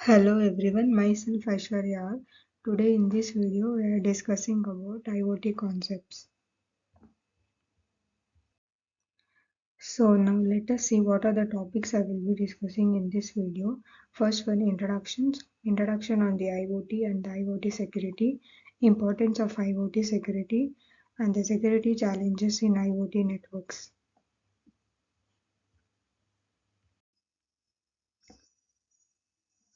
Hello everyone, myself Aishwarya. Today in this video we are discussing about IoT concepts. So now let us see what are the topics I will be discussing in this video. First one, introduction on the IoT and the IoT security, importance of IoT security and the security challenges in IoT networks.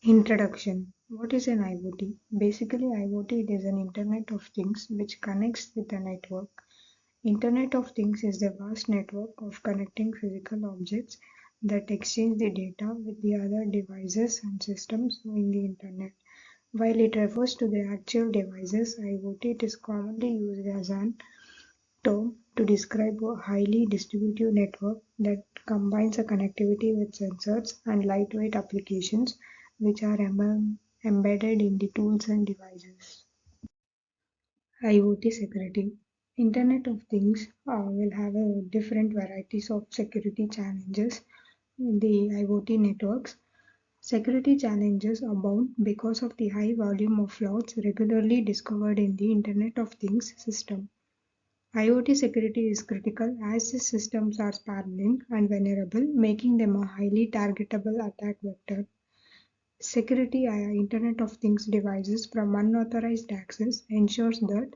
Introduction. What is an IoT? Basically IoT it is an Internet of Things which connects with a network. Internet of Things is the vast network of connecting physical objects that exchange the data with the other devices and systems in the Internet. While it refers to the actual devices, IoT it is commonly used as an term to describe a highly distributed network that combines a connectivity with sensors and lightweight applications which are embedded in the tools and devices. IoT security. Internet of Things will have a different varieties of security challenges in the IoT networks. Security challenges abound because of the high volume of flaws regularly discovered in the Internet of Things system. IoT security is critical as these systems are sprawling and vulnerable, making them a highly targetable attack vector. Security Internet of Things devices from unauthorized access ensures that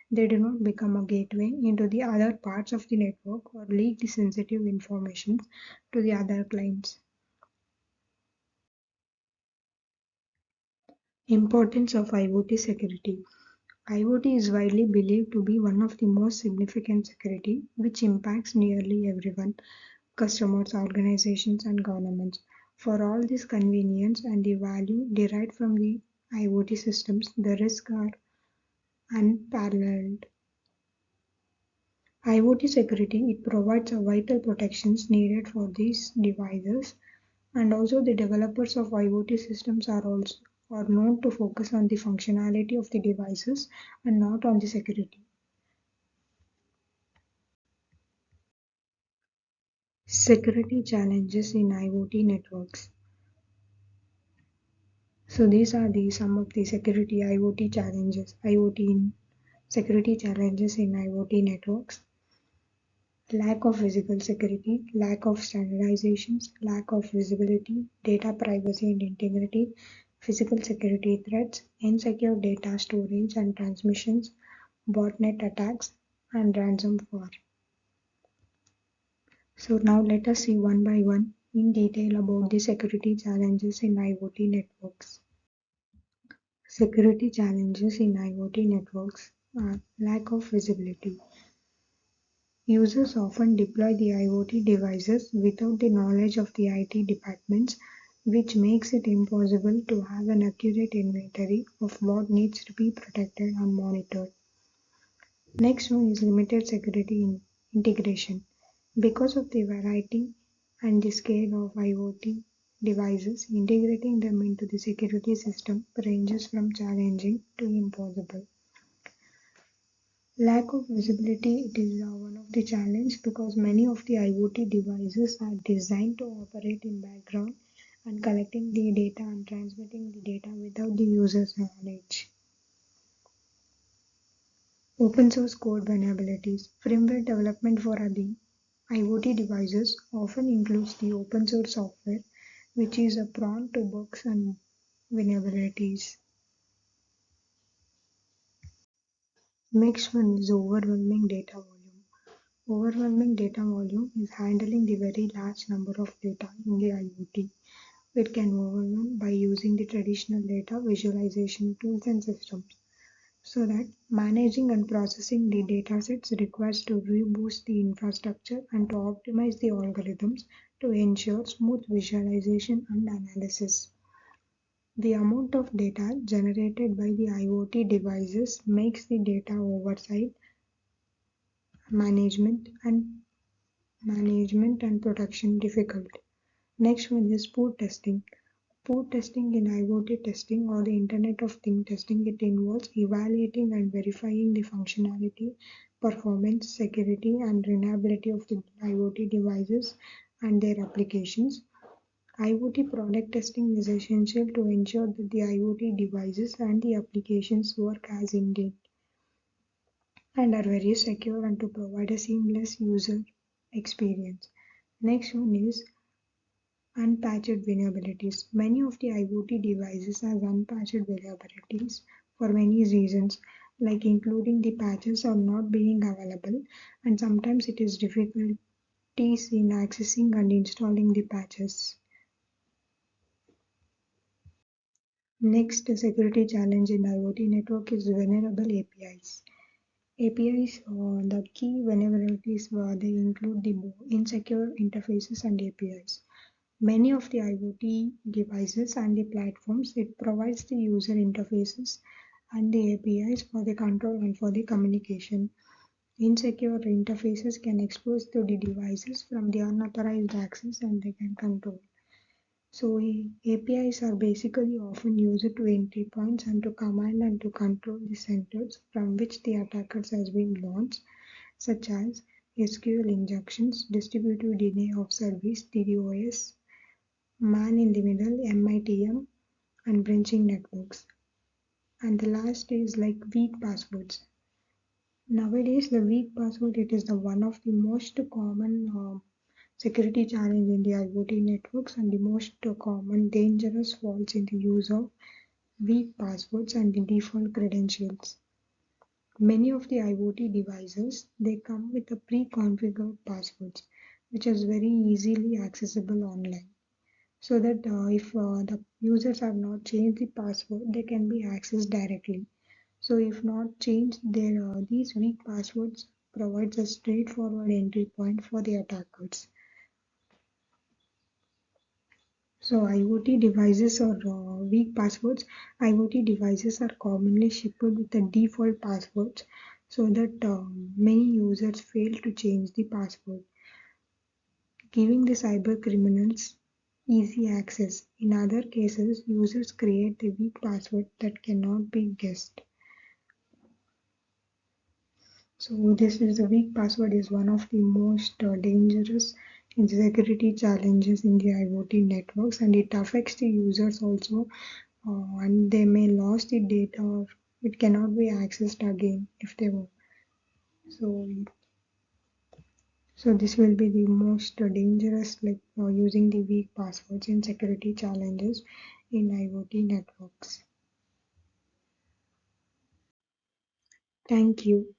they do not become a gateway into the other parts of the network or leak the sensitive information to the other clients. Importance of IoT security. IoT is widely believed to be one of the most significant security which impacts nearly everyone, customers, organizations, and governments. For all this convenience and the value derived from the IoT systems, the risks are unparalleled. IoT security it provides a vital protections needed for these devices, and also the developers of IoT systems are known to focus on the functionality of the devices and not on the security. Security challenges in IoT networks. So these are the some of the security IoT challenges. Security challenges in IoT networks. Lack of physical security, lack of standardizations, lack of visibility, data privacy and integrity, physical security threats, insecure data storage and transmissions, botnet attacks, and ransomware. So now let us see one by one in detail about the security challenges in IoT networks. Security challenges in IoT networks are lack of visibility. Users often deploy the IoT devices without the knowledge of the IT departments, which makes it impossible to have an accurate inventory of what needs to be protected and monitored. Next one is limited security integration. Because of the variety and the scale of IoT devices, integrating them into the security system ranges from challenging to impossible. Lack of visibility it is one of the challenge because many of the IoT devices are designed to operate in background and collecting the data and transmitting the data without the user's knowledge. Open source code vulnerabilities. Firmware development for the IoT devices often includes the open source software which is prone to bugs and vulnerabilities. Next one is overwhelming data volume. Overwhelming data volume is handling the very large number of data in the IoT. It can overwhelm by using the traditional data visualization tools and systems. So that managing and processing the datasets requires to reboost the infrastructure and to optimize the algorithms to ensure smooth visualization and analysis. The amount of data generated by the IoT devices makes the data oversight, management and management and production difficult. Next one is port testing. Port testing in IoT testing or the Internet of Things testing, it involves evaluating and verifying the functionality, performance, security, and reliability of the IoT devices and their applications. IoT product testing is essential to ensure that the IoT devices and the applications work as intended and are very secure and to provide a seamless user experience. Next one is unpatched vulnerabilities. Many of the IoT devices have unpatched vulnerabilities for many reasons, like including the patches are not being available, and sometimes it is difficulties in accessing and installing the patches. Next security challenge in IoT network is vulnerable APIs. APIs, the key vulnerabilities they include the insecure interfaces and APIs. Many of the IoT devices and the platforms, it provides the user interfaces and the APIs for the control and for the communication. Insecure interfaces can expose to the devices from the unauthorized access and they can control. So APIs are basically often used to entry points and to command and to control the centers from which the attackers has been launched, such as SQL injections, distributed denial of service (DDoS), man in the middle (MITM), and branching networks. And the last is like weak passwords. Nowadays, the weak password it is the one of the most common security challenge in the IoT networks and the most common dangerous faults in the use of weak passwords and the default credentials. Many of the IoT devices they come with a pre-configured passwords, which is very easily accessible online. So that if the users have not changed the password, they can be accessed directly. So if not changed, these weak passwords provides a straightforward entry point for the attackers. So IoT devices or weak passwords, IoT devices are commonly shipped with the default passwords so that many users fail to change the password, giving the cyber criminals easy access. In other cases, users create the weak password that cannot be guessed. So this is the weak password is one of the most dangerous security challenges in the IoT networks, and it affects the users also, and they may lose the data or it cannot be accessed again if they want. So, so this will be the most dangerous, like using the weak passwords in security challenges in IoT networks. Thank you.